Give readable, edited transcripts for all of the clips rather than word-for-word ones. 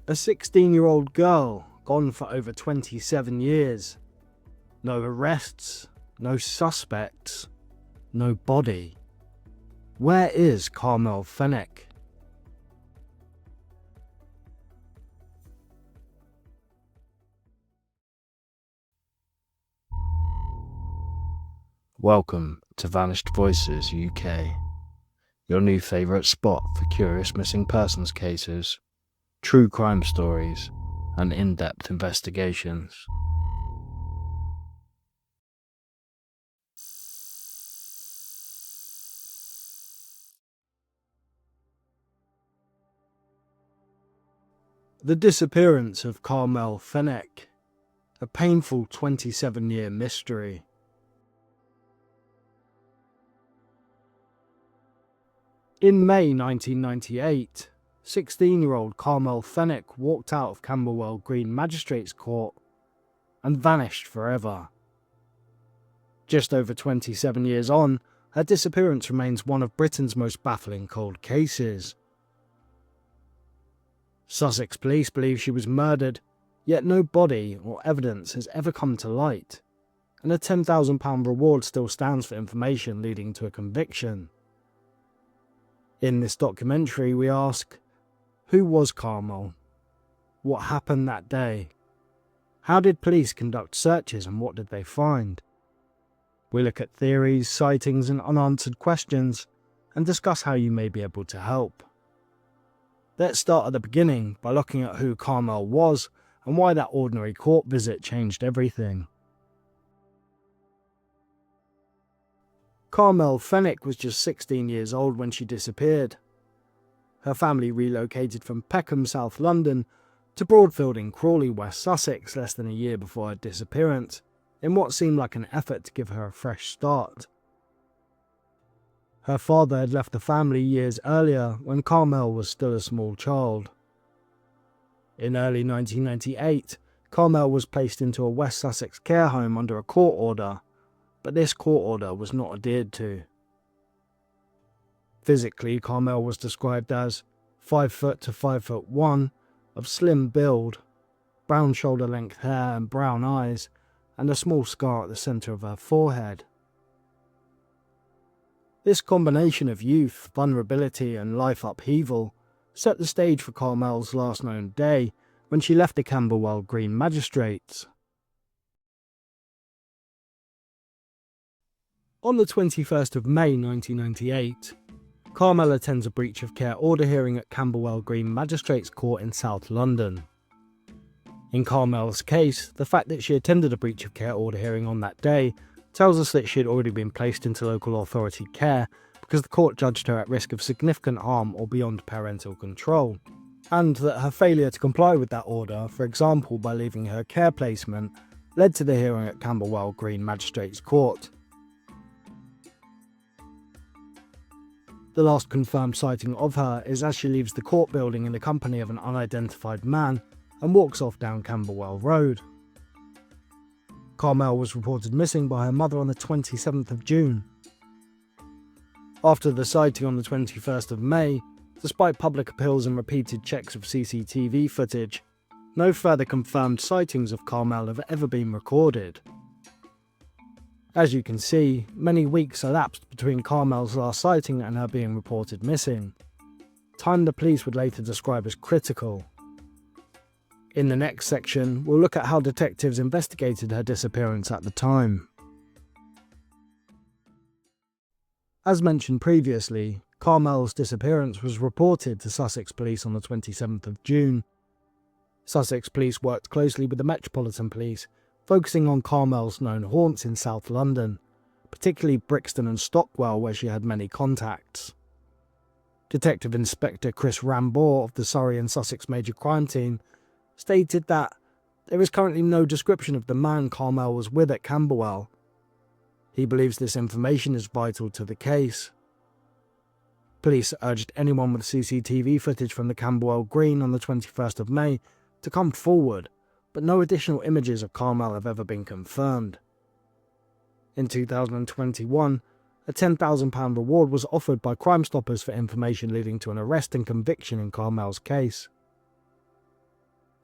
A 16-year-old girl gone for over 27 years. No arrests, no suspects, no body. Where is Carmel Fenech? Welcome to Vanished Voices UK, your new favourite spot for curious missing persons cases, true crime stories, and in-depth investigations. The disappearance of Carmel Fenech, a painful 27-year mystery. In May 1998, 16-year-old Carmel Fenech walked out of Camberwell Green Magistrates Court and vanished forever. Just over 27 years on, her disappearance remains one of Britain's most baffling cold cases. Sussex police believe she was murdered, yet no body or evidence has ever come to light, and a £10,000 reward still stands for information leading to a conviction. In this documentary, we ask, who was Carmel? What happened that day? How did police conduct searches and what did they find? We look at theories, sightings and unanswered questions and discuss how you may be able to help. Let's start at the beginning by looking at who Carmel was and why that ordinary court visit changed everything. Carmel Fenech was just 16 years old when she disappeared. Her family relocated from Peckham, South London, to Broadfield in Crawley, West Sussex, less than a year before her disappearance, in what seemed like an effort to give her a fresh start. Her father had left the family years earlier when Carmel was still a small child. In early 1998, Carmel was placed into a West Sussex care home under a court order, but this court order was not adhered to. Physically, Carmel was described as 5 foot to 5'1", of slim build, brown shoulder-length hair and brown eyes, and a small scar at the centre of her forehead. This combination of youth, vulnerability and life upheaval set the stage for Carmel's last known day when she left the Camberwell Green Magistrates. On the 21st of May 1998, Carmel attends a breach of care order hearing at Camberwell Green Magistrates Court in South London. In Carmel's case, the fact that she attended a breach of care order hearing on that day tells us that she had already been placed into local authority care because the court judged her at risk of significant harm or beyond parental control, and that her failure to comply with that order, for example by leaving her care placement, led to the hearing at Camberwell Green Magistrates Court. The last confirmed sighting of her is as she leaves the court building in the company of an unidentified man and walks off down Camberwell Road. Carmel was reported missing by her mother on the 27th of June. After the sighting on the 21st of May, despite public appeals and repeated checks of CCTV footage, no further confirmed sightings of Carmel have ever been recorded. As you can see, many weeks elapsed between Carmel's last sighting and her being reported missing, time the police would later describe as critical. In the next section, we'll look at how detectives investigated her disappearance at the time. As mentioned previously, Carmel's disappearance was reported to Sussex Police on the 27th of June. Sussex Police worked closely with the Metropolitan Police, focusing on Carmel's known haunts in South London, particularly Brixton and Stockwell where she had many contacts. Detective Inspector Chris Rambaugh of the Surrey and Sussex Major Crime Team stated that there is currently no description of the man Carmel was with at Camberwell. He believes this information is vital to the case. Police urged anyone with CCTV footage from the Camberwell Green on the 21st of May to come forward, but no additional images of Carmel have ever been confirmed. In 2021, a £10,000 reward was offered by Crimestoppers for information leading to an arrest and conviction in Carmel's case.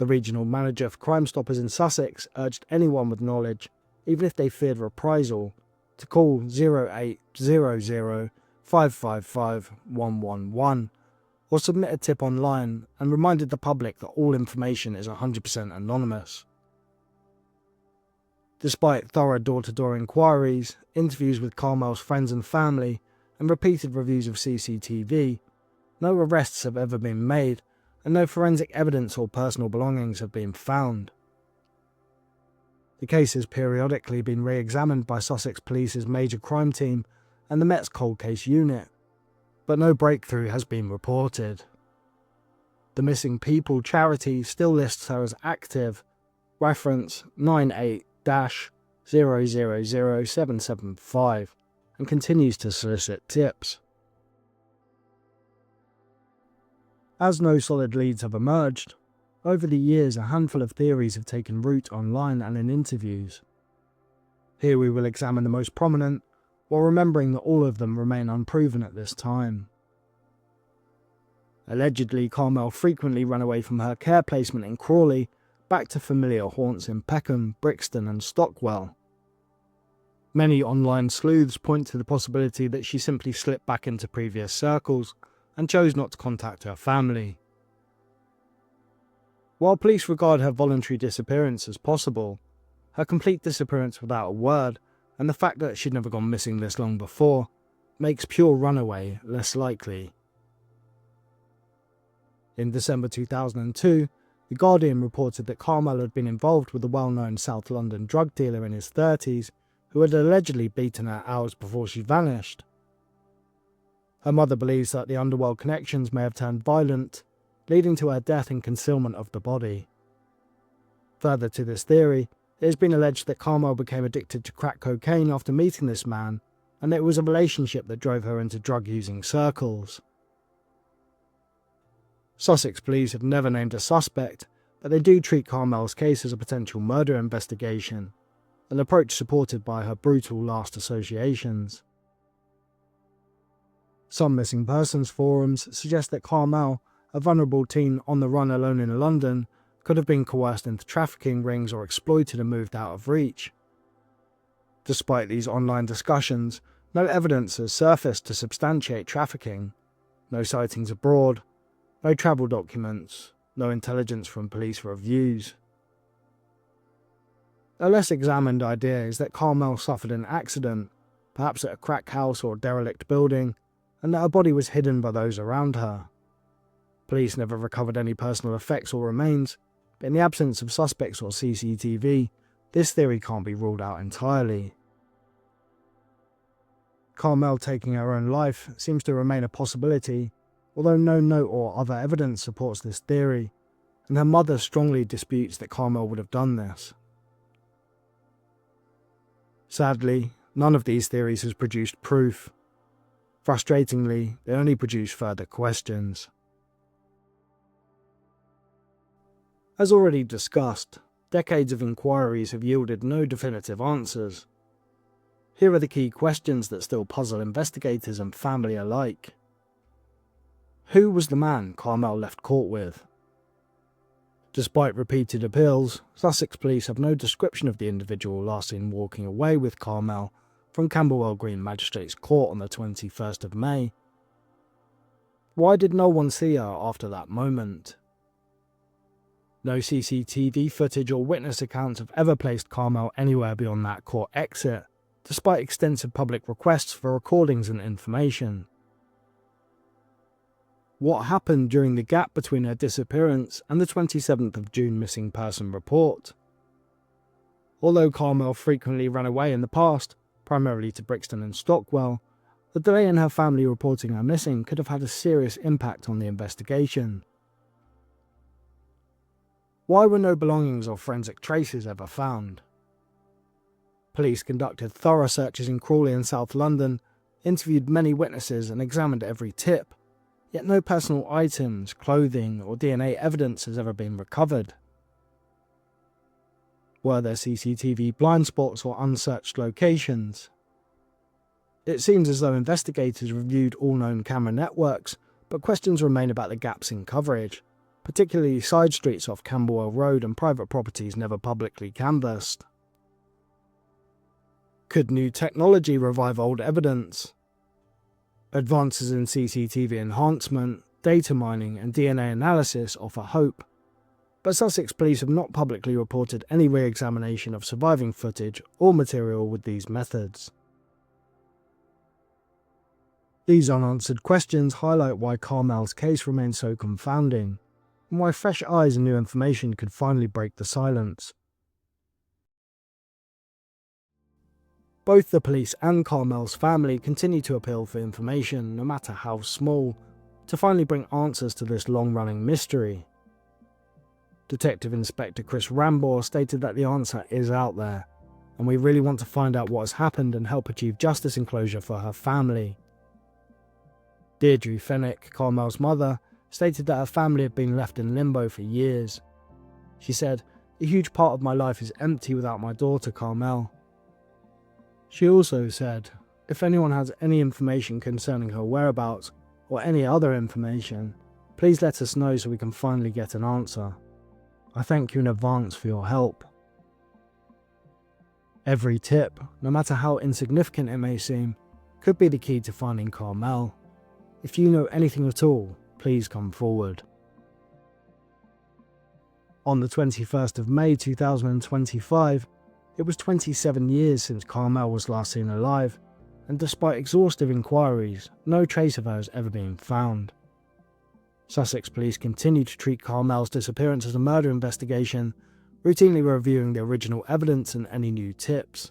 The regional manager for Crimestoppers in Sussex urged anyone with knowledge, even if they feared reprisal, to call 0800 555 111 or submit a tip online, and reminded the public that all information is 100% anonymous. Despite thorough door-to-door inquiries, interviews with Carmel's friends and family, and repeated reviews of CCTV, no arrests have ever been made, and no forensic evidence or personal belongings have been found. The case has periodically been re-examined by Sussex Police's Major Crime Team and the Met's Cold Case Unit, but no breakthrough has been reported. The Missing People charity still lists her as active, reference 98-000775, and continues to solicit tips. As no solid leads have emerged, over the years a handful of theories have taken root online and in interviews. Here we will examine the most prominent, while remembering that all of them remain unproven at this time. Allegedly, Carmel frequently ran away from her care placement in Crawley back to familiar haunts in Peckham, Brixton and Stockwell. Many online sleuths point to the possibility that she simply slipped back into previous circles and chose not to contact her family. While police regard her voluntary disappearance as possible, her complete disappearance without a word, and the fact that she'd never gone missing this long before, makes pure runaway less likely. In December 2002, The Guardian reported that Carmel had been involved with a well-known South London drug dealer in his 30s who had allegedly beaten her hours before she vanished. Her mother believes that the underworld connections may have turned violent, leading to her death and concealment of the body. Further to this theory, it has been alleged that Carmel became addicted to crack cocaine after meeting this man, and that it was a relationship that drove her into drug-using circles. Sussex police have never named a suspect, but they do treat Carmel's case as a potential murder investigation, an approach supported by her brutal last associations. Some missing persons forums suggest that Carmel, a vulnerable teen on the run alone in London, could have been coerced into trafficking rings or exploited and moved out of reach. Despite these online discussions, no evidence has surfaced to substantiate trafficking, no sightings abroad, no travel documents, no intelligence from police reviews. A less examined idea is that Carmel suffered an accident, perhaps at a crack house or derelict building, and that her body was hidden by those around her. Police never recovered any personal effects or remains, but in the absence of suspects or CCTV, this theory can't be ruled out entirely. Carmel taking her own life seems to remain a possibility, although no note or other evidence supports this theory, and her mother strongly disputes that Carmel would have done this. Sadly, none of these theories has produced proof. Frustratingly, they only produce further questions. As already discussed, decades of inquiries have yielded no definitive answers. Here are the key questions that still puzzle investigators and family alike. Who was the man Carmel left court with? Despite repeated appeals, Sussex police have no description of the individual last seen walking away with Carmel from Camberwell Green Magistrates Court on the 21st of May. Why did no one see her after that moment? No CCTV footage or witness accounts have ever placed Carmel anywhere beyond that court exit, despite extensive public requests for recordings and information. What happened during the gap between her disappearance and the 27th of June missing person report? Although Carmel frequently ran away in the past, primarily to Brixton and Stockwell, the delay in her family reporting her missing could have had a serious impact on the investigation. Why were no belongings or forensic traces ever found? Police conducted thorough searches in Crawley and South London, interviewed many witnesses and examined every tip, yet no personal items, clothing or DNA evidence has ever been recovered. Were there CCTV blind spots or unsearched locations? It seems as though investigators reviewed all known camera networks, but questions remain about the gaps in coverage, particularly side streets off Camberwell Road and private properties never publicly canvassed. Could new technology revive old evidence? Advances in CCTV enhancement, data mining and DNA analysis offer hope, but Sussex Police have not publicly reported any re-examination of surviving footage or material with these methods. These unanswered questions highlight why Carmel's case remains so confounding, and why fresh eyes and new information could finally break the silence. Both the police and Carmel's family continue to appeal for information, no matter how small, to finally bring answers to this long-running mystery. Detective Inspector Chris Rambaugh stated that the answer is out there, and we really want to find out what has happened and help achieve justice and closure for her family. Deirdre Fenech, Carmel's mother, stated that her family had been left in limbo for years. She said, "A huge part of my life is empty without my daughter Carmel." She also said, "If anyone has any information concerning her whereabouts or any other information, please let us know so we can finally get an answer. I thank you in advance for your help." Every tip, no matter how insignificant it may seem, could be the key to finding Carmel. If you know anything at all, please come forward. On the 21st of May 2025, it was 27 years since Carmel was last seen alive, and despite exhaustive inquiries, no trace of her has ever been found. Sussex Police continue to treat Carmel's disappearance as a murder investigation, routinely reviewing the original evidence and any new tips.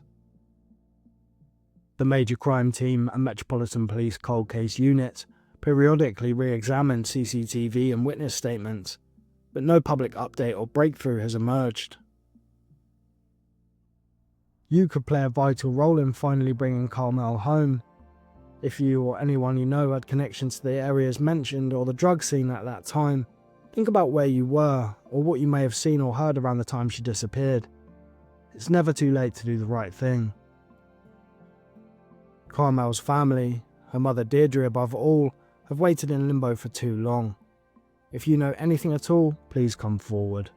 The Major Crime Team and Metropolitan Police Cold Case Unit periodically re-examined CCTV and witness statements, but no public update or breakthrough has emerged. You could play a vital role in finally bringing Carmel home. If you or anyone you know had connections to the areas mentioned or the drug scene at that time, think about where you were or what you may have seen or heard around the time she disappeared. It's never too late to do the right thing. Carmel's family, her mother Deirdre above all, have waited in limbo for too long. If you know anything at all, please come forward.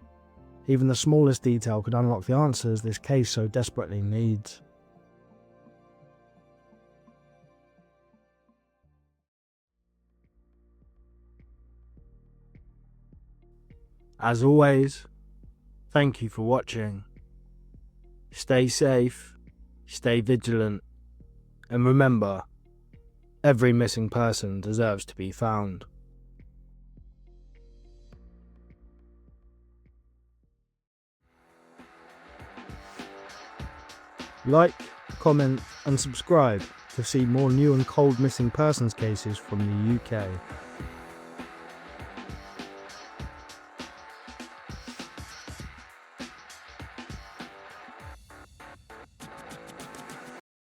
Even the smallest detail could unlock the answers this case so desperately needs. As always, thank you for watching. Stay safe, stay vigilant, and remember, every missing person deserves to be found. Like, comment and subscribe to see more new and cold missing persons cases from the UK.